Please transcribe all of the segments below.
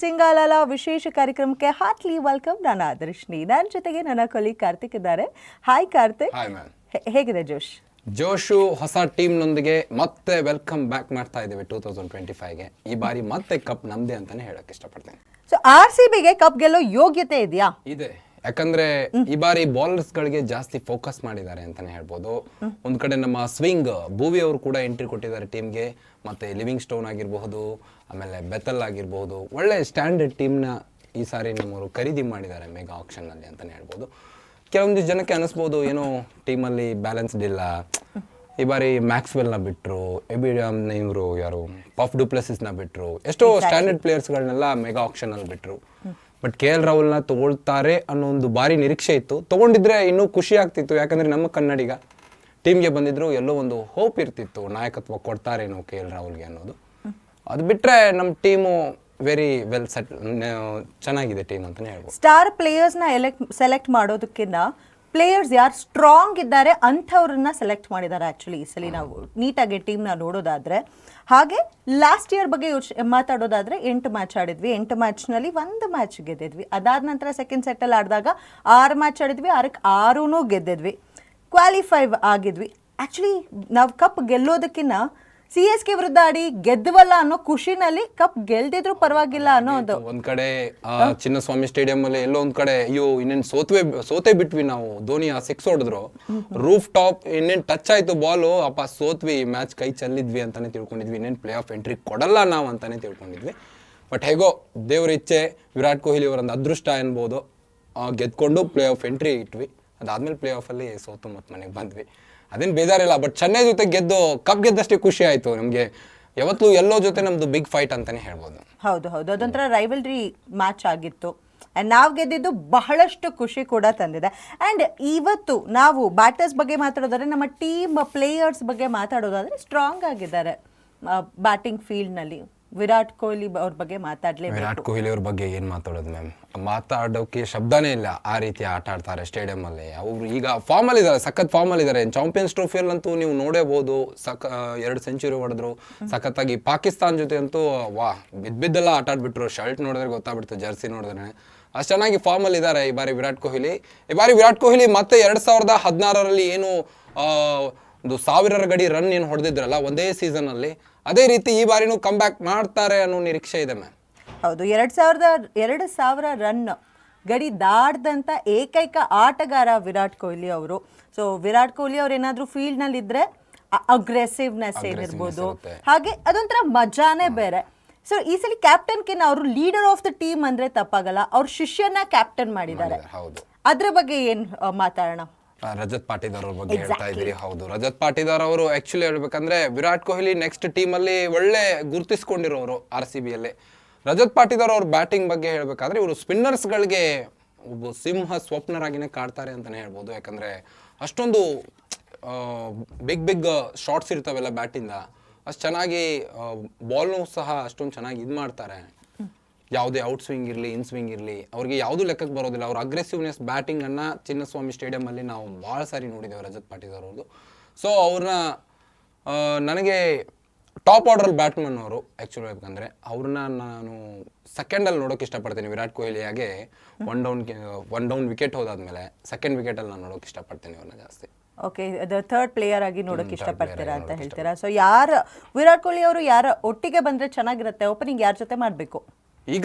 ಚಿಂಗಾಲಲ ವಿಶೇಷ ಕಾರ್ಯಕ್ರಮಕ್ಕೆ heartly welcome. ನಾನು ಆದರ್ಶಿನಿ, ನನ್ನ ಜೊತೆಗೆ ನನ್ನ ಕೊಲೀಗ್ ಕಾರ್ತಿಕ್ ಇದ್ದಾರೆ. ಹಾಯ್ ಕಾರ್ತಿಕ್. Hi ma'am. ಹೇಗಿದೆ ಜೋಶ್? ಜೋಶು ಹೊಸ ಟೀಮ್ನೊಂದಿಗೆ ಮತ್ತೆ ವೆಲ್ಕಮ್ ಬ್ಯಾಕ್ ಮಾಡ್ತಾ ಇದ್ದೇವೆ 2025ಗೆ. ಈ ಬಾರಿ ಮತ್ತೆ ಕಪ್ ನಮ್ದೇ ಅಂತಾನೆ ಹೇಳಕ್ ಇಷ್ಟಪಡ್ತೇನೆ. ಸೊ RCBಗೆ ಕಪ್ ಗೆಲ್ಲೋ ಯೋಗ್ಯತೆ ಇದೆಯಾ? ಇದೆ, ಯಾಕಂದ್ರೆ ಈ ಬಾರಿ ಬೌಲರ್ಸ್ ಗಳಿಗೆ ಜಾಸ್ತಿ ಫೋಕಸ್ ಮಾಡಿದ್ದಾರೆ ಅಂತಾನೆ ಹೇಳ್ಬೋದು. ಒಂದ್ ಕಡೆ ನಮ್ಮ ಸ್ವಿಂಗ್ ಭೂವಿ ಅವರು ಕೂಡ ಎಂಟ್ರಿ ಕೊಟ್ಟಿದ್ದಾರೆ ಟೀಮ್ಗೆ, ಮತ್ತೆ ಲಿವಿಂಗ್ ಸ್ಟೋನ್ ಆಗಿರಬಹುದು, ಆಮೇಲೆ ಬೆತಲ್ ಆಗಿರಬಹುದು. ಒಳ್ಳೆ ಸ್ಟ್ಯಾಂಡರ್ಡ್ ಟೀಮ್ನ ಈ ಸಾರಿ ನಮ್ಮವರು ಖರೀದಿ ಮಾಡಿದ್ದಾರೆ ಮೆಗಾ ಆಕ್ಷನ್ ನಲ್ಲಿ ಅಂತಾನೆ ಹೇಳ್ಬೋದು. ಕೆಲವೊಂದು ಜನಕ್ಕೆ ಅನಿಸ್ಬೋದು ಏನೋ ಟೀಮಲ್ಲಿ ಬ್ಯಾಲೆನ್ಸ್ಡ್ ಇಲ್ಲ, ಈ ಬಾರಿ ಮ್ಯಾಕ್ಸ್ವೆಲ್ನ ಬಿಟ್ಟರು, ಇವರು ಯಾರು ಪಫ್ ಡುಪ್ಲೆಸಿಸ್ನ ಬಿಟ್ಟರು, ಎಷ್ಟೋ ಸ್ಟ್ಯಾಂಡರ್ಡ್ ಪ್ಲೇಯರ್ಸ್ಗಳನ್ನೆಲ್ಲ ಮೆಗಾ ಆಕ್ಷನ್ ಅಲ್ಲಿ ಬಿಟ್ಟರು. ಬಟ್ KL ರಾಹುಲ್ನ ತಗೊಳ್ತಾರೆ ಅನ್ನೋ ಒಂದು ಭಾರಿ ನಿರೀಕ್ಷೆ ಇತ್ತು. ತಗೊಂಡಿದ್ರೆ ಇನ್ನೂ ಖುಷಿ ಆಗ್ತಿತ್ತು, ಯಾಕಂದ್ರೆ ನಮ್ಮ ಕನ್ನಡಿಗ ಟೀಮ್ಗೆ ಬಂದಿದ್ರು ಎಲ್ಲೋ ಒಂದು ಹೋಪ್ ಇರ್ತಿತ್ತು, ನಾಯಕತ್ವ ಕೊಡ್ತಾರೇನೋ KL ರಾಹುಲ್ಗೆ ಅನ್ನೋದು. ಅದು ಬಿಟ್ರೆ ನಮ್ಮ ಟೀಮು ವೆರಿ ವೆಲ್ ಸೆಟ್, ಚೆನ್ನಾಗಿದೆ ಟೀಮ್ ಅಂತಾನೆ ಹೇಳ್ಬೋದು. ಸ್ಟಾರ್ ಪ್ಲೇಯರ್ಸ್ನ ಸೆಲೆಕ್ಟ್ ಮಾಡೋದಕ್ಕಿಂತ ಪ್ಲೇಯರ್ಸ್ ಯಾರು ಸ್ಟ್ರಾಂಗ್ ಇದ್ದಾರೆ ಅಂಥವ್ರನ್ನ ಸೆಲೆಕ್ಟ್ ಮಾಡಿದ್ದಾರೆ ಆ್ಯಕ್ಚುಲಿ ಈ ಸಲ. ನಾವು ನೀಟಾಗಿ ಟೀಮ್ನ ನೋಡೋದಾದರೆ, ಹಾಗೆ ಲಾಸ್ಟ್ ಇಯರ್ ಬಗ್ಗೆ ಮಾತಾಡೋದಾದರೆ 8 ಮ್ಯಾಚ್ ಆಡಿದ್ವಿ. 8 ಮ್ಯಾಚ್ನಲ್ಲಿ 1 ಮ್ಯಾಚ್ ಗೆದ್ದಿದ್ವಿ. ಅದಾದ ನಂತರ ಸೆಕೆಂಡ್ ಸೆಟ್ಟಲ್ಲಿ ಆಡಿದಾಗ 6 ಮ್ಯಾಚ್ ಆಡಿದ್ವಿ, 6ಕ್ಕೆ 6 ಗೆದ್ದಿದ್ವಿ, ಕ್ವಾಲಿಫೈ ಆಗಿದ್ವಿ. ಆ್ಯಕ್ಚುಲಿ ನಾವು ಕಪ್ ಗೆಲ್ಲೋದಕ್ಕಿಂತ CSK ವಿರುದ್ಧ ಆಡಿ ಗೆದ್ದವಲ್ಲ ಅನ್ನೋ ಖುಷಿನಲ್ಲಿ ಕಪ್ ಗೆಲ್ದಿದ್ರು ಪರವಾಗಿಲ್ಲ ಅನ್ನೋದು. ಒಂದ್ ಕಡೆ ಚಿನ್ನಸ್ವಾಮಿ ಸ್ಟೇಡಿಯಂ ಅಲ್ಲಿ ಎಲ್ಲೋ ಒಂದ್ ಕಡೆ ಅಯ್ಯೋ ಇನ್ನೇನ್ ಸೋತೆ ಬಿಟ್ವಿ ನಾವು. ಧೋನಿ 6 ಹೊಡೆದ್ರು, ರೂಫ್ ಟಾಪ್ ಇನ್ನೇನ್ ಟಚ್ ಆಯ್ತು ಬಾಲು, ಅಪ್ಪ ಸೋತ್ವಿ, ಮ್ಯಾಚ್ ಕೈ ಚೆಲ್ಲಿದ್ವಿ ಅಂತಾನೆ ತಿಳ್ಕೊಂಡಿದ್ವಿ, ಇನ್ನೇನ್ ಪ್ಲೇ ಆಫ್ ಎಂಟ್ರಿ ಕೊಡಲ್ಲ ನಾವು ಅಂತಾನೆ ತಿಳ್ಕೊಂಡಿದ್ವಿ. ಬಟ್ ಹೇಗೋ ದೇವ್ರ ಇಚ್ಛೆ, ವಿರಾಟ್ ಕೊಹ್ಲಿ ಅವರೊಂದು ಅದೃಷ್ಟ ಅನ್ಬೋದು, ಗೆದ್ಕೊಂಡು ಪ್ಲೇ ಆಫ್ ಎಂಟ್ರಿ ಇಟ್ವಿ. ಅದಾದ್ಮೇಲೆ ಪ್ಲೇ ಆಫ್ ಅಲ್ಲಿ ಸೋತು ಮತ್ತೆ ಮನೆಗೆ ಬಂದ್ವಿ. ಅದೇನು ಬೇಜಾರಿಲ್ಲ. ಬಟ್ ಚೆನ್ನೈ ಜೊತೆ ಗೆದ್ದು ಕಪ್ ಗೆದ್ದಷ್ಟೇ ಖುಷಿ ಆಯ್ತು ನಮಗೆ. ಯಾವತ್ತೂ ಎಲ್ಲೋ ಜೊತೆ ನಮ್ದು ಬಿಗ್ ಫೈಟ್ ಅಂತಾನೆ ಹೇಳ್ಬೋದು. ಹೌದು, ಅದೊಂಥರ ರೈವಲ್ರಿ ಮ್ಯಾಚ್ ಆಗಿತ್ತು. ಆ್ಯಂಡ್ ನಾವು ಗೆದ್ದಿದ್ದು ಬಹಳಷ್ಟು ಖುಷಿ ಕೂಡ ತಂದಿದೆ. ಆ್ಯಂಡ್ ಇವತ್ತು ನಾವು ಬ್ಯಾಟರ್ಸ್ ಬಗ್ಗೆ ಮಾತಾಡೋದಾದ್ರೆ, ನಮ್ಮ ಟೀಮ್ ಪ್ಲೇಯರ್ಸ್ ಬಗ್ಗೆ ಮಾತಾಡೋದಾದ್ರೆ ಸ್ಟ್ರಾಂಗ್ ಆಗಿದ್ದಾರೆ ಬ್ಯಾಟಿಂಗ್ ಫೀಲ್ಡ್ನಲ್ಲಿ. ವಿರಾಟ್ ಕೊಹ್ಲಿ ಅವ್ರ ಬಗ್ಗೆ ಮಾತಾಡಲೇಬೇಕು. ವಿರಾಟ್ ಕೊಹ್ಲಿ ಅವ್ರ ಬಗ್ಗೆ ಏನು ಮಾತಾಡೋದು ಮ್ಯಾಮ್, ಮಾತಾಡೋಕೆ ಶಬ್ದನೇ ಇಲ್ಲ. ಆ ರೀತಿ ಆಟ ಆಡ್ತಾರೆ ಸ್ಟೇಡಿಯಂ ಅಲ್ಲಿ. ಅವರು ಈಗ ಫಾರ್ಮಲ್ಲಿ ಇದ್ದಾರೆ, ಸಖತ್ ಫಾರ್ಮಲ್ಲಿ ಇದ್ದಾರೆ. ಚಾಂಪಿಯನ್ಸ್ ಟ್ರೋಫಿಯಲ್ಲಂತೂ ನೀವು ನೋಡೇಬಹುದು, 2 ಸೆಂಚುರಿ ಹೊಡೆದ್ರು ಸಖತ್ತಾಗಿ. ಪಾಕಿಸ್ತಾನ್ ಜೊತೆ ಅಂತೂ ವಾ ಬಿದ್ದೆಲ್ಲ ಆಟ ಆಡ್ಬಿಟ್ರು. ಶರ್ಟ್ ನೋಡಿದ್ರೆ ಗೊತ್ತಾಗ್ಬಿಡ್ತು, ಜರ್ಸಿ ನೋಡಿದ್ರೆ ಅಷ್ಟು ಚೆನ್ನಾಗಿ ಫಾರ್ಮಲ್ಲಿ ಇದ್ದಾರೆ ಈ ಬಾರಿ ವಿರಾಟ್ ಕೊಹ್ಲಿ. ಈ ಬಾರಿ ವಿರಾಟ್ ಕೊಹ್ಲಿ ಮತ್ತೆ 2016ರಲ್ಲಿ ಏನು ಒಂದು 1000 ಗಡಿ ರನ್ ಏನು ಹೊಡೆದಿದ್ರಲ್ಲ ಒಂದೇ ಸೀಸನ್ ಅಲ್ಲಿ, ಅದೇ ರೀತಿ ಈ ಬಾರಿನೂ ಕಮ್ ಬ್ಯಾಕ್ ಮಾಡ್ತಾರೆ ಅನ್ನೋ ನಿರೀಕ್ಷೆ ಇದೆ ಮ್ಯಾಮ್. ಹೌದು, 2000 ರನ್ ಗಡಿ ದಾಟ್ದಂಥ ಏಕೈಕ ಆಟಗಾರ ವಿರಾಟ್ ಕೊಹ್ಲಿ ಅವರು. ಸೊ ವಿರಾಟ್ ಕೊಹ್ಲಿ ಅವ್ರು ಏನಾದರೂ ಫೀಲ್ಡ್ನಲ್ಲಿ ಇದ್ರೆ ಅಗ್ರೆಸಿವ್ನೆಸ್ ಏನಿರ್ಬೋದು, ಹಾಗೆ ಅದೊಂಥರ ಮಜಾನೇ ಬೇರೆ. ಸೊ ಈ ಸಲ ಕ್ಯಾಪ್ಟನ್ಕಿನ್ನ ಅವರು ಲೀಡರ್ ಆಫ್ ದ ಟೀಮ್ ಅಂದ್ರೆ ತಪ್ಪಾಗಲ್ಲ, ಅವ್ರ ಶಿಷ್ಯನ ಕ್ಯಾಪ್ಟನ್ ಮಾಡಿದ್ದಾರೆ. ಅದ್ರ ಬಗ್ಗೆ ಏನು ಮಾತಾಡೋಣ? ರಜತ್ ಪಾಟಿದಾರ್ ಅವ್ರ ಬಗ್ಗೆ ಹೇಳ್ತಾ ಇದ್ದೀರಿ. ಹೌದು, ರಜತ್ ಪಾಟಿದಾರ್ ಅವರು ಆಕ್ಚುಲಿ ಹೇಳ್ಬೇಕಂದ್ರೆ ವಿರಾಟ್ ಕೊಹ್ಲಿ ನೆಕ್ಸ್ಟ್ ಟೀಮ್ ಅಲ್ಲಿ ಒಳ್ಳೆ ಗುರುತಿಸ್ಕೊಂಡಿರೋರು RCB ಯಲ್ಲಿ. ರಜತ್ ಪಾಟಿದಾರ್ ಅವ್ರ ಬ್ಯಾಟಿಂಗ್ ಬಗ್ಗೆ ಹೇಳ್ಬೇಕಾದ್ರೆ, ಇವರು ಸ್ಪಿನ್ನರ್ಸ್ ಗಳಿಗೆ ಒಬ್ಬ ಸಿಂಹ ಸ್ವಪ್ನರಾಗಿನೇ ಕಾಡ್ತಾರೆ ಅಂತಾನೆ ಹೇಳ್ಬೋದು. ಯಾಕಂದ್ರೆ ಅಷ್ಟೊಂದು ಬಿಗ್ ಶಾಟ್ಸ್ ಇರ್ತಾವೆಲ್ಲ ಬ್ಯಾಟಿಂದ, ಅಷ್ಟು ಚೆನ್ನಾಗಿ ಬಾಲ್ನು ಸಹ ಅಷ್ಟೊಂದು ಚೆನ್ನಾಗಿ ಇದು ಮಾಡ್ತಾರೆ. ಯಾವುದೇ ಔಟ್ ಸ್ವಿಂಗ್ ಇರಲಿ, ಇನ್ ಸ್ವಿಂಗ್ ಇರಲಿ, ಅವ್ರಿಗೆ ಯಾವುದು ಲೆಕ್ಕಕ್ಕೆ ಬರೋದಿಲ್ಲ. ಅವ್ರ ಅಗ್ರೆಸಿವ್ನೆಸ್ ಬ್ಯಾಟಿಂಗನ್ನು ಚಿನ್ನಸ್ವಾಮಿ ಸ್ಟೇಡಿಯಮಲ್ಲಿ ನಾವು ಭಾಳ ಸಾರಿ ನೋಡಿದ್ದೇವೆ ರಜತ್ ಪಾಟಿದಾರ್ ಅವ್ರದ್ದು. ಸೊ ಅವ್ರನ್ನ ನನಗೆ ಟಾಪ್ ಆರ್ಡರ್ ಬ್ಯಾಟ್ಮನ್ ಅವರು ಆ್ಯಕ್ಚುಲಿ ಹೇಳ್ಬೇಕಂದ್ರೆ, ಅವ್ರನ್ನ ನಾನು ಸೆಕೆಂಡಲ್ಲಿ ನೋಡೋಕೆ ಇಷ್ಟಪಡ್ತೀನಿ. ವಿರಾಟ್ ಕೊಹ್ಲಿ ಹಾಗೆ ಒನ್ ಡೌನ್ ವಿಕೆಟ್ ಹೋದಾದ್ಮೇಲೆ ಸೆಕೆಂಡ್ ವಿಕೆಟಲ್ಲಿ ನಾನು ನೋಡೋಕೆ ಇಷ್ಟಪಡ್ತೀನಿ ಅವ್ರನ್ನ ಜಾಸ್ತಿ. ಓಕೆ, ಅದು ಥರ್ಡ್ ಪ್ಲೇಯರ್ ಆಗಿ ನೋಡೋಕೆ ಇಷ್ಟಪಡ್ತೀರಾ ಅಂತ ಹೇಳ್ತೀರಾ. ಸೊ ಯಾರು ವಿರಾಟ್ ಕೊಹ್ಲಿ ಅವರು ಯಾರ ಒಟ್ಟಿಗೆ ಬಂದರೆ ಚೆನ್ನಾಗಿರುತ್ತೆ? ಓಪನಿಂಗ್ ಯಾರ ಜೊತೆ ಮಾಡಬೇಕು?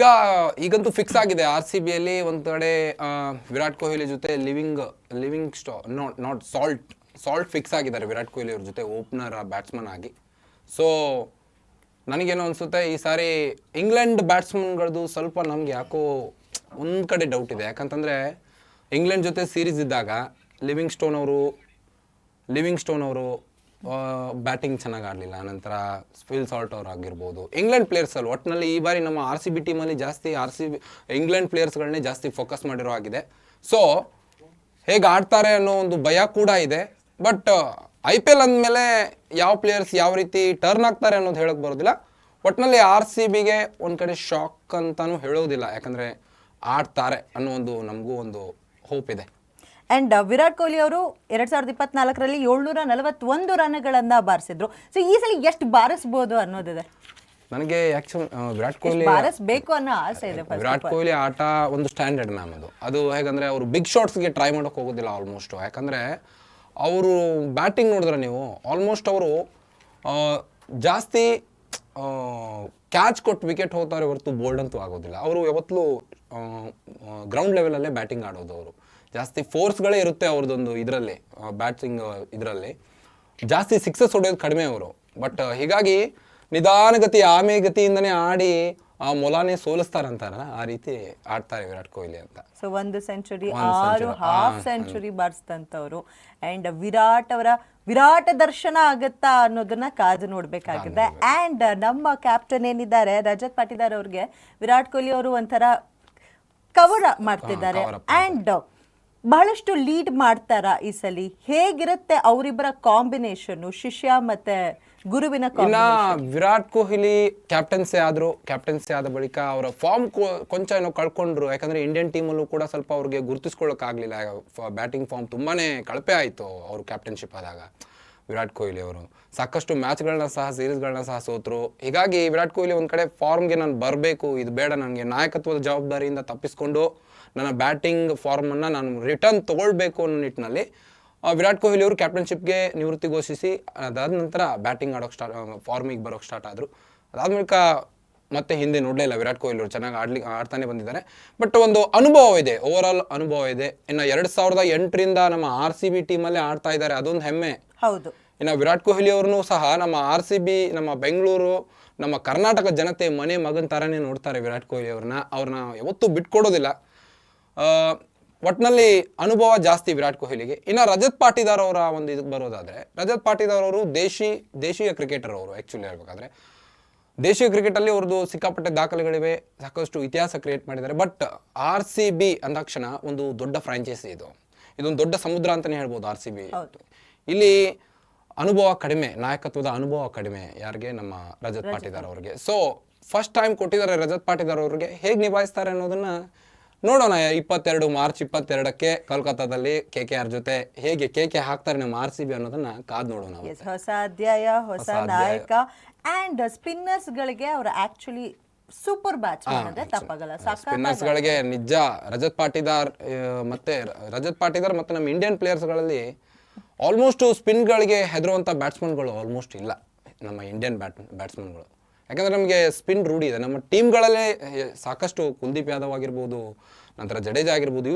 ಈಗಂತೂ ಫಿಕ್ಸ್ ಆಗಿದೆ RCB ಯಲ್ಲಿ. ಒಂದು ಕಡೆ ವಿರಾಟ್ ಕೊಹ್ಲಿ ಜೊತೆ ಲಿವಿಂಗ್ ನಾಟ್ ಸಾಲ್ಟ್ ಫಿಕ್ಸ್ ಆಗಿದ್ದಾರೆ ವಿರಾಟ್ ಕೊಹ್ಲಿ ಅವ್ರ ಜೊತೆ ಓಪನರ್ ಬ್ಯಾಟ್ಸ್ಮನ್ ಆಗಿ. ಸೊ ನನಗೇನೋ ಅನಿಸುತ್ತೆ ಈ ಸಾರಿ ಇಂಗ್ಲೆಂಡ್ ಬ್ಯಾಟ್ಸ್ಮನ್ಗಳದ್ದು ಸ್ವಲ್ಪ ನಮ್ಗೆ ಯಾಕೋ ಒಂದು ಕಡೆ ಡೌಟ್ ಇದೆ. ಯಾಕಂತಂದರೆ ಇಂಗ್ಲೆಂಡ್ ಜೊತೆ ಸೀರೀಸ್ ಇದ್ದಾಗ ಲಿವಿಂಗ್ ಸ್ಟೋನ್ ಅವರು ಬ್ಯಾಟಿಂಗ್ ಚೆನ್ನಾಗಿ ಆಡಲಿಲ್ಲ. ನಂತರ ಫಿಲ್ ಸಾಲ್ಟ್ ಅವ್ರು ಆಗಿರ್ಬೋದು, ಇಂಗ್ಲೆಂಡ್ ಪ್ಲೇಯರ್ಸ್ ಅಲ್ಲಿ ಒಟ್ಟಿನಲ್ಲಿ ಈ ಬಾರಿ ನಮ್ಮ RCB ಟೀಮಲ್ಲಿ ಜಾಸ್ತಿ ಇಂಗ್ಲೆಂಡ್ ಪ್ಲೇಯರ್ಸ್ಗಳನ್ನೇ ಜಾಸ್ತಿ ಫೋಕಸ್ ಮಾಡಿರೋ ಆಗಿದೆ. ಸೊ ಹೇಗೆ ಆಡ್ತಾರೆ ಅನ್ನೋ ಒಂದು ಭಯ ಕೂಡ ಇದೆ. ಬಟ್ IPL ಅಂದಮೇಲೆ ಯಾವ ಪ್ಲೇಯರ್ಸ್ ಯಾವ ರೀತಿ ಟರ್ನ್ ಆಗ್ತಾರೆ ಅನ್ನೋದು ಹೇಳೋಕೆ ಬರೋದಿಲ್ಲ. ಒಟ್ಟಿನಲ್ಲಿ RCBಗೆ ಒಂದು ಕಡೆ ಶಾಕ್ ಅಂತಾನು ಹೇಳೋದಿಲ್ಲ, ಯಾಕಂದರೆ ಆಡ್ತಾರೆ ಅನ್ನೋ ಒಂದು ನಮಗೂ ಒಂದು ಹೋಪ್ ಇದೆ. ಆ್ಯಂಡ್ ವಿರಾಟ್ ಕೊಹ್ಲಿ ಅವರು 2024ರಲ್ಲಿ 741 ರನ್ಗಳನ್ನು ಬಾರಿಸಿದ್ರು. ಸೊ ಈ ಸಲ ಎಷ್ಟು ಬಾರಿಸ್ಬೋದು ಅನ್ನೋದಿದೆ? ನನಗೆ ಆ್ಯಕ್ಚುಲಿ ವಿರಾಟ್ ಕೊಹ್ಲಿ ಬಾರಿಸ್ಬೇಕು ಅನ್ನೋ ಆಸೆ ಇದೆ first Virat of all. Kohli ಆಟ ಒಂದು ಸ್ಟ್ಯಾಂಡರ್ಡ್ ಮ್ಯಾಮ್ ಅದು ಹೇಗಂದ್ರೆ ಅವರು ಬಿಗ್ ಶಾಟ್ಸ್ಗೆ ಟ್ರೈ ಮಾಡೋಕೆ ಹೋಗೋದಿಲ್ಲ ಆಲ್ಮೋಸ್ಟ್. ಯಾಕಂದರೆ ಅವರು ಬ್ಯಾಟಿಂಗ್ ನೋಡಿದ್ರೆ ನೀವು ಆಲ್ಮೋಸ್ಟ್ ಅವರು ಜಾಸ್ತಿ ಕ್ಯಾಚ್ ಕೊಟ್ಟು ವಿಕೆಟ್ ಹೋಗ್ತಾರೆ ಹೊರತು ಬೋಲ್ಡ್ ಅಂತೂ ಆಗೋದಿಲ್ಲ. ಅವರು ಯಾವತ್ತೂ ಗ್ರೌಂಡ್ ಲೆವೆಲಲ್ಲೇ ಬ್ಯಾಟಿಂಗ್ ಆಡೋದು. ಅವರು ಜಾಸ್ತಿ ಫೋರ್ಸ್ಗಳೇ ಇರುತ್ತೆ ಅವ್ರದ್ದೊಂದು ಇದರಲ್ಲಿ ಬ್ಯಾಟಿಂಗ್ ಇದರಲ್ಲಿ, ಜಾಸ್ತಿ ಸಿಕ್ಸಸ್ ಹೊಡೆಯೋದು ಕಡಿಮೆ ಅವರು. ಬಟ್ ಹೀಗಾಗಿ ನಿಧಾನಗತಿ ಆಮೆಗತಿಯಿಂದನೇ ಆಡಿ ಆ ಮೊಲಾನೇ ಸೋಲಿಸ್ತಾರಂತಾರಲ್ಲ, ಆ ರೀತಿ ಆಡ್ತಾರೆ ವಿರಾಟ್ ಕೊಹ್ಲಿ ಅಂತ. ಸೊ 1 ಸೆಂಚುರಿ 6 ಹಾಫ್ ಸೆಂಚುರಿ ಬಾರಿಸಿದಂಥವ್ರು. ಅಂಡ್ ವಿರಾಟ್ ಅವರ ವಿರಾಟ ದರ್ಶನ ಆಗತ್ತಾ ಅನ್ನೋದನ್ನ ಕಾದು ನೋಡ್ಬೇಕಾಗಿದೆ. ಅಂಡ್ ನಮ್ಮ ಕ್ಯಾಪ್ಟನ್ ಏನಿದ್ದಾರೆ ರಜತ್ ಪಾಟಿದಾರ್ ಅವ್ರಿಗೆ ವಿರಾಟ್ ಕೊಹ್ಲಿ ಅವರು ಒಂಥರ ಕವರ್ ಮಾಡ್ತಿದ್ದಾರೆ. ಅಂಡ್ ಬಹಳಷ್ಟು ಲೀಡ್ ಮಾಡ್ತಾರ ಈ ಸಲ. ಹೇಗಿರುತ್ತೆ ಅವರಿಬ್ಬರ ಕಾಂಬಿನೇಷನ್, ಶಿಷ್ಯ ಮತ್ತೆ ಗುರುವಿನ ಇನ್ನ ವಿರಾಟ್ ಕೊಹ್ಲಿ ಕ್ಯಾಪ್ಟನ್ಸಿ ಆದ ಬಳಿಕ ಅವರ ಫಾರ್ಮ್ ಕೊಂಚ ಏನೋ ಕಳ್ಕೊಂಡ್ರು. ಯಾಕಂದ್ರೆ ಇಂಡಿಯನ್ ಟೀಮಲ್ಲೂ ಕೂಡ ಸ್ವಲ್ಪ ಅವ್ರಿಗೆ ಗುರುತಿಸ್ಕೊಳ್ಳೋಕೆ ಆಗ್ಲಿಲ್ಲ. ಬ್ಯಾಟಿಂಗ್ ಫಾರ್ಮ್ ತುಂಬಾನೇ ಕಳಪೆ ಆಯಿತು ಅವರು ಕ್ಯಾಪ್ಟನ್ಶಿಪ್ ಆದಾಗ. ವಿರಾಟ್ ಕೊಹ್ಲಿ ಅವರು ಸಾಕಷ್ಟು ಮ್ಯಾಚ್ಗಳನ್ನ ಸಹ ಸೀರೀಸ್ಗಳನ್ನ ಸಹ ಸೋತರು. ಹೀಗಾಗಿ ವಿರಾಟ್ ಕೊಹ್ಲಿ ಒಂದು ಕಡೆ ಫಾರ್ಮ್ಗೆ ನಾನು ಬರಬೇಕು, ಇದು ಬೇಡ, ನನಗೆ ನಾಯಕತ್ವದ ಜವಾಬ್ದಾರಿಯಿಂದ ತಪ್ಪಿಸ್ಕೊಂಡು ನನ್ನ ಬ್ಯಾಟಿಂಗ್ ಫಾರ್ಮನ್ನು ನಾನು ರಿಟರ್ನ್ ತೊಗೊಳ್ಬೇಕು ಅನ್ನೋ ನಿಟ್ಟಿನಲ್ಲಿ ವಿರಾಟ್ ಕೊಹ್ಲಿ ಅವರು ಕ್ಯಾಪ್ಟನ್ಶಿಪ್ಗೆ ನಿವೃತ್ತಿ ಘೋಷಿಸಿ ಅದಾದ ನಂತರ ಬ್ಯಾಟಿಂಗ್ ಆಡೋಕೆ ಫಾರ್ಮಿಗೆ ಬರೋಕ್ಕೆ ಸ್ಟಾರ್ಟ್ ಆದರು. ಅದಾದ ಬಳಿಕ ಮತ್ತೆ ಹಿಂದೆ ನೋಡಲೇ ಇಲ್ಲ ವಿರಾಟ್ ಕೊಹ್ಲಿ ಅವರು. ಚೆನ್ನಾಗಿ ಆಡ್ತಾನೆ ಬಂದಿದ್ದಾರೆ. ಬಟ್ ಒಂದು ಅನುಭವ ಇದೆ, ಓವರಾಲ್ ಅನುಭವ ಇದೆ. ಇನ್ನು 2008ರಿಂದ ನಮ್ಮ RCB ಟೀಮಲ್ಲೇ ಆಡ್ತಾ ಇದ್ದಾರೆ, ಅದೊಂದು ಹೆಮ್ಮೆ. ಹೌದು. ಇನ್ನು ವಿರಾಟ್ ಕೊಹ್ಲಿ ಅವ್ರನ್ನೂ ಸಹ ನಮ್ಮ RCB, ನಮ್ಮ ಬೆಂಗಳೂರು, ನಮ್ಮ ಕರ್ನಾಟಕ ಜನತೆ ಮನೆ ಮಗನ ಥರನೇ ನೋಡ್ತಾರೆ ವಿರಾಟ್ ಕೊಹ್ಲಿ ಅವ್ರನ್ನ ಯಾವತ್ತೂ ಬಿಟ್ಕೊಡೋದಿಲ್ಲ. ಒಟ್ಟಿನಲ್ಲಿ ಅನುಭವ ಜಾಸ್ತಿ ವಿರಾಟ್ ಕೊಹ್ಲಿಗೆ. ಇನ್ನು ರಜತ್ ಪಾಟಿದಾರ್ ಅವರ ಒಂದು ಇದಕ್ಕೆ ಬರೋದಾದರೆ, ರಜತ್ ಪಾಟಿದಾರ್ ಅವರು ದೇಶೀಯ ಕ್ರಿಕೆಟರ್ ಅವರು. ಆ್ಯಕ್ಚುಲಿ ಹೇಳ್ಬೇಕಾದ್ರೆ ದೇಶೀಯ ಕ್ರಿಕೆಟಲ್ಲಿ ಅವ್ರದ್ದು ಸಿಕ್ಕಾಪಟ್ಟೆ ದಾಖಲೆಗಳಿವೆ, ಸಾಕಷ್ಟು ಇತಿಹಾಸ ಕ್ರಿಯೇಟ್ ಮಾಡಿದ್ದಾರೆ. ಬಟ್ RCB ಅಂದಾಕ್ಷಣ ಒಂದು ದೊಡ್ಡ ಫ್ರಾಂಚೈಸಿ ಇದೊಂದು ದೊಡ್ಡ ಸಮುದ್ರ ಅಂತಲೇ ಹೇಳ್ಬೋದು RCB. ಇಲ್ಲಿ ಅನುಭವ ಕಡಿಮೆ, ನಾಯಕತ್ವದ ಅನುಭವ ಕಡಿಮೆ. ಯಾರಿಗೆ? ನಮ್ಮ ರಜತ್ ಪಾಟಿದಾರ್ ಅವ್ರಿಗೆ. ಸೊ ಫಸ್ಟ್ ಟೈಮ್ ಕೊಟ್ಟಿದ್ದಾರೆ ರಜತ್ ಪಾಟಿದಾರ್ ಅವ್ರಿಗೆ. ಹೇಗೆ ನಿಭಾಯಿಸ್ತಾರೆ ಅನ್ನೋದನ್ನ ನೋಡೋಣ. ಮಾರ್ಚ್ 22ಕ್ಕೆ ಕೋಲ್ಕತ್ತಾದಲ್ಲಿ KKR ಜೊತೆ ಹೇಗೆ KK ಹಾಕ್ತಾರೆ ನಮ್ಮ RCB ಅನ್ನೋದನ್ನ ಕಾದ್ ನೋಡೋಣ. ಹೊಸ ಅಧ್ಯಾಯ, ಹೊಸ ನಾಯಕ. ಅಂಡ್ ಸ್ಪಿನ್ನರ್ಸ್ ಗಳಿಗೆ ಅವರು ಆಕ್ಚುಲಿ ಸೂಪರ್ ಬ್ಯಾಟ್ಸ್ಮನ್ ಅಂದ್ರೆ ತಪ್ಪಾಗಲ್ಲ. ಸ್ಪಿನ್ನರ್ಸ್ ಗಳಿಗೆ ನಿಜ ರಜತ್ ಪಾಟಿದಾರ್ ಮತ್ತೆ ನಮ್ಮ ಇಂಡಿಯನ್ ಪ್ಲೇಯರ್ಸ್ ಗಳಲ್ಲಿ ಆಲ್ಮೋಸ್ಟ್ ಸ್ಪಿನ್ ಗಳಿಗೆ ಹೆದರುವಂತ ಬ್ಯಾಟ್ಸ್ಮನ್ಗಳು ಆಲ್ಮೋಸ್ಟ್ ಇಲ್ಲ ನಮ್ಮ ಇಂಡಿಯನ್ ಬ್ಯಾಟ್ಸ್ಮನ್ಗಳು. ಯಾಕಂದ್ರೆ ನಮಗೆ ಸ್ಪಿನ್ ರೂಢಿ ಇದೆ. ನಮ್ಮ ಟೀಮ್ಗಳಲ್ಲೇ ಸಾಕಷ್ಟು ಕುಲ್ದೀಪ್ ಯಾದವ್ ಆಗಿರ್ಬೋದು, ನಂತರ ಜಡೇಜಾ ಆಗಿರ್ಬೋದು,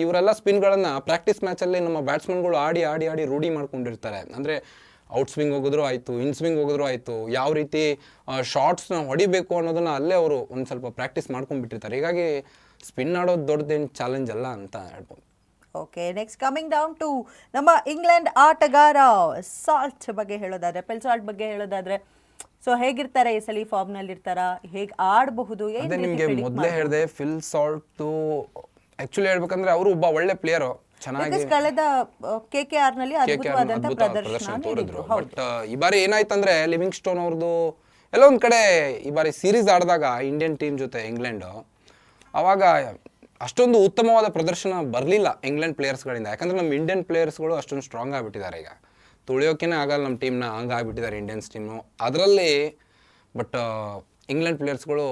ಇವರೆಲ್ಲ ಸ್ಪಿನ್ಗಳನ್ನು ಪ್ರಾಕ್ಟೀಸ್ ಮ್ಯಾಚಲ್ಲಿ ನಮ್ಮ ಬ್ಯಾಟ್ಸ್ಮನ್ಗಳು ಆಡಿ ರೂಢಿ ಮಾಡ್ಕೊಂಡಿರ್ತಾರೆ. ಅಂದರೆ ಔಟ್ ಸ್ವಿಂಗ್ ಹೋಗಿದ್ರು ಆಯಿತು, ಇನ್ ಸ್ವಿಂಗ್ ಹೋಗಿದ್ರು ಆಯಿತು, ಯಾವ ರೀತಿ ಶಾರ್ಟ್ಸ್ನ ಹೊಡಿಬೇಕು ಅನ್ನೋದನ್ನು ಅಲ್ಲೇ ಅವರು ಒಂದು ಸ್ವಲ್ಪ ಪ್ರಾಕ್ಟೀಸ್ ಮಾಡ್ಕೊಂಡ್ಬಿಟ್ಟಿರ್ತಾರೆ. ಹೀಗಾಗಿ ಸ್ಪಿನ್ ಆಡೋದು ದೊಡ್ಡದೇನು ಚಾಲೆಂಜ್ ಅಲ್ಲ ಅಂತ ಹೇಳ್ಬೋದು. Okay, next coming down to ನಮ್ಮ ಇಂಗ್ಲೆಂಡ್ ಆಟಗಾರ ಸಾಲ್ಟ್ ಬಗ್ಗೆ ಹೇಳೋದಾದ್ರೆ, ಫಿಲ್ ಸಾಲ್ಟ್ ಬಗ್ಗೆ ಹೇಳೋದಾದ್ರೆ, ಸೊ ಹೇಗಿರ್ತಾರೆ ಈ ಸಲ? ಫಾರ್ಮ್ ನಲ್ಲಿ ಇರ್ತಾರಾ? ಹೇಗೆ ಆಡಬಹುದು? ಅದೇ ನಿಮಗೆ ಮೊದಲೇ ಹೇಳಿದೆ, ಫಿಲ್ ಸಾಲ್ಟ್ ಆಕ್ಚುಲಿ ಹೇಳ್ಬೇಕಂದ್ರೆ ಅವರು ಒಬ್ಬ ಒಳ್ಳೆ ಪ್ಲೇಯರ್. ಚೆನ್ನಾಗಿ ಕಳೆದ KKR ನಲ್ಲಿ ಅದ್ಭುತವಾದಂತ ಪ್ರದರ್ಶನ ತೋರಿದ್ರು. ಬಟ್ ಈ ಬಾರಿ ಏನಾಯ್ತಂದ್ರೆ ಲಿವಿಂಗ್ ಸ್ಟೋನ್ ಅವ್ರದ್ದು ಎಲ್ಲೋ ಒಂದ್ ಕಡೆ ಈ ಬಾರಿ ಸೀರೀಸ್ ಆಡಿದಾಗ ಇಂಡಿಯನ್ ಟೀಮ್ ಜೊತೆ ಇಂಗ್ಲೆಂಡ್, ಅವಾಗ ಅಷ್ಟೊಂದು ಉತ್ತಮವಾದ ಪ್ರದರ್ಶನ ಬರಲಿಲ್ಲ ಇಂಗ್ಲೆಂಡ್ ಪ್ಲೇಯರ್ಸ್ಗಳಿಂದ. ಯಾಕಂದ್ರೆ ನಮ್ಮ ಇಂಡಿಯನ್ ಪ್ಲೇಯರ್ಸ್ಗಳು ಅಷ್ಟೊಂದು ಸ್ಟ್ರಾಂಗ್ ಆಗಿಬಿಟ್ಟಿದ್ದಾರೆ. ಈಗ ತುಳಿಯೋಕೆನೇ ಆಗಲ್ಲ ನಮ್ಮ ಟೀಮ್ನ, ಹಂಗಾಗ್ಬಿಟ್ಟಿದ್ದಾರೆ ಇಂಡಿಯನ್ಸ್ ಟೀಮು ಅದರಲ್ಲಿ. ಬಟ್ ಇಂಗ್ಲೆಂಡ್ ಪ್ಲೇಯರ್ಸ್ಗಳು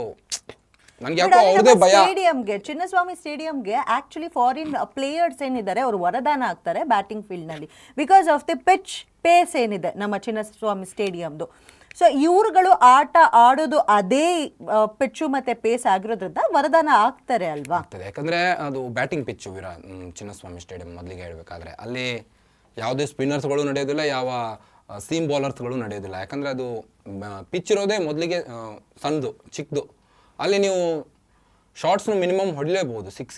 ನನಗೆ ಯಾಕೋ ಅವ್ರದೇ ಭಯ. ಸ್ಟೇಡಿಯಂಗೆ, ಚಿನ್ನಸ್ವಾಮಿ ಸ್ಟೇಡಿಯಂಗೆ ಆಕ್ಚುಲಿ ಫಾರಿನ್ ಪ್ಲೇಯರ್ಸ್ ಏನಿದ್ದಾರೆ ಅವರು ವರದಾನ ಆಗ್ತಾರೆ ಬ್ಯಾಟಿಂಗ್ ಫೀಲ್ಡ್ ನಲ್ಲಿ, because of the pitch pace ಏನಿದೆ ನಮ್ಮ ಚಿನ್ನಸ್ವಾಮಿ ಸ್ಟೇಡಿಯಂದು. ಸೊ ಇವ್ರುಗಳು ಆಟ ಆಡೋದು ಅದೇ ಪಿಚ್ಚು ಮತ್ತೆ ಪೇಸ್ ಆಗಿರೋದ್ರಿಂದ ವರದಾನ ಆಗ್ತಾರೆ ಅಲ್ವಾ? ಯಾಕಂದ್ರೆ ಅದು ಬ್ಯಾಟಿಂಗ್ ಪಿಚ್ಚು ಚಿನ್ನಸ್ವಾಮಿ ಸ್ಟೇಡಿಯಂ. ಮೊದಲಿಗೆ ಹೇಳ್ಬೇಕಾದ್ರೆ ಅಲ್ಲಿ ಯಾವುದೇ ಸ್ಪಿನ್ನರ್ಸ್ಗಳು ನಡೆಯೋದಿಲ್ಲ, ಯಾವ ಸೀಮ್ ಬೌಲರ್ಸ್ಗಳು ನಡೆಯೋದಿಲ್ಲ. ಯಾಕಂದ್ರೆ ಅದು ಪಿಚ್ ಇರೋದೇ ಮೊದಲಿಗೆ ಚಿಕ್ಕದು. ಅಲ್ಲಿ ನೀವು ಶಾರ್ಟ್ಸ್ನ ಮಿನಿಮಮ್ ಹೊಡಲೇಬಹುದು, 6